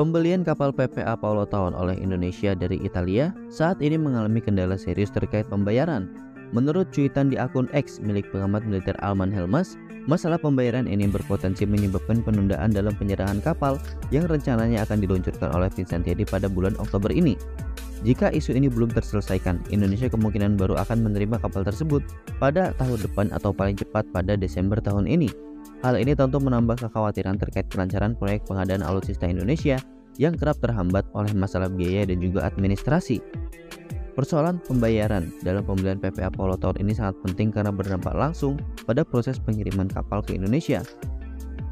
Pembelian kapal PPA Paulo Taun oleh Indonesia dari Italia saat ini mengalami kendala serius terkait pembayaran. Menurut cuitan di akun X milik pengamat militer Alman Helmas, masalah pembayaran ini berpotensi menyebabkan penundaan dalam penyerahan kapal yang rencananya akan diluncurkan oleh Fincantieri pada bulan Oktober ini. Jika isu ini belum terselesaikan, Indonesia kemungkinan baru akan menerima kapal tersebut pada tahun depan atau paling cepat pada Desember tahun ini. Hal ini tentu menambah kekhawatiran terkait kelancaran proyek pengadaan alutsista Indonesia yang kerap terhambat oleh masalah biaya dan juga administrasi. Persoalan pembayaran dalam pembelian PPA Paulo Taun ini sangat penting karena berdampak langsung pada proses pengiriman kapal ke Indonesia.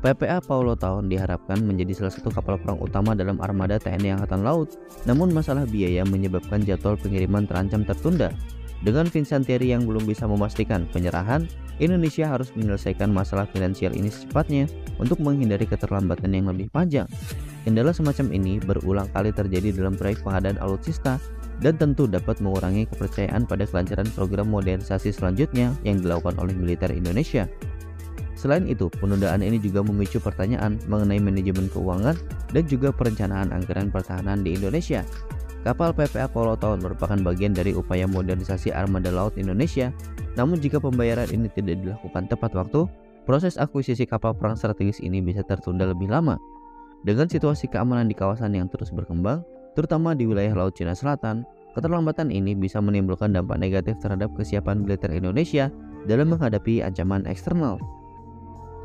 PPA Paulo Taun diharapkan menjadi salah satu kapal perang utama dalam armada TNI Angkatan Laut, namun masalah biaya menyebabkan jadwal pengiriman terancam tertunda. Dengan Fincantieri yang belum bisa memastikan penyerahan, Indonesia harus menyelesaikan masalah finansial ini secepatnya untuk menghindari keterlambatan yang lebih panjang. Kendala semacam ini berulang kali terjadi dalam proyek pengadaan alutsista dan tentu dapat mengurangi kepercayaan pada kelancaran program modernisasi selanjutnya yang dilakukan oleh militer Indonesia. Selain itu, penundaan ini juga memicu pertanyaan mengenai manajemen keuangan dan juga perencanaan anggaran pertahanan di Indonesia. Kapal PPA Paulo Taun merupakan bagian dari upaya modernisasi armada laut Indonesia. Namun jika pembayaran ini tidak dilakukan tepat waktu, proses akuisisi kapal perang strategis ini bisa tertunda lebih lama. Dengan situasi keamanan di kawasan yang terus berkembang, terutama di wilayah Laut Cina Selatan, keterlambatan ini bisa menimbulkan dampak negatif terhadap kesiapan militer Indonesia dalam menghadapi ancaman eksternal.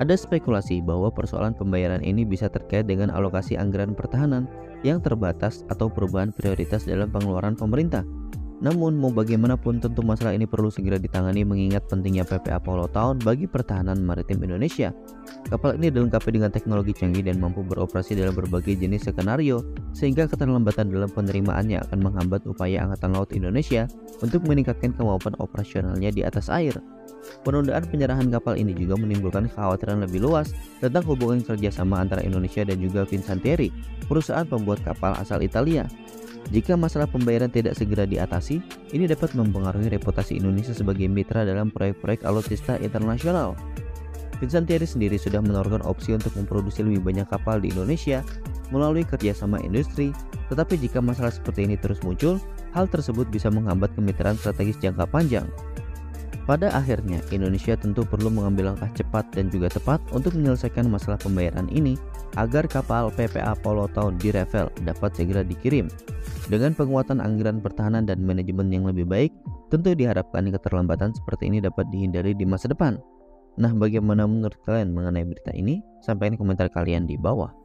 Ada spekulasi bahwa persoalan pembayaran ini bisa terkait dengan alokasi anggaran pertahanan yang terbatas atau perubahan prioritas dalam pengeluaran pemerintah. Namun mau bagaimanapun tentu masalah ini perlu segera ditangani mengingat pentingnya PPA Paulo Taun bagi pertahanan maritim Indonesia. Kapal ini dilengkapi dengan teknologi canggih dan mampu beroperasi dalam berbagai jenis skenario, sehingga keterlambatan dalam penerimaannya akan menghambat upaya Angkatan Laut Indonesia untuk meningkatkan kemampuan operasionalnya di atas air. Penundaan penyerahan kapal ini juga menimbulkan kekhawatiran lebih luas tentang hubungan kerjasama antara Indonesia dan juga Fincantieri, perusahaan pembuat kapal asal Italia. Jika masalah pembayaran tidak segera diatasi, ini dapat mempengaruhi reputasi Indonesia sebagai mitra dalam proyek-proyek alutsista internasional. Fincantieri sendiri sudah menawarkan opsi untuk memproduksi lebih banyak kapal di Indonesia melalui kerjasama industri, tetapi jika masalah seperti ini terus muncul, hal tersebut bisa menghambat kemitraan strategis jangka panjang. Pada akhirnya, Indonesia tentu perlu mengambil langkah cepat dan juga tepat untuk menyelesaikan masalah pembayaran ini agar kapal PPA Paulo Taun di Revel dapat segera dikirim. Dengan penguatan anggaran pertahanan dan manajemen yang lebih baik, tentu diharapkan keterlambatan seperti ini dapat dihindari di masa depan. Nah, bagaimana menurut kalian mengenai berita ini? Sampaikan komentar kalian di bawah.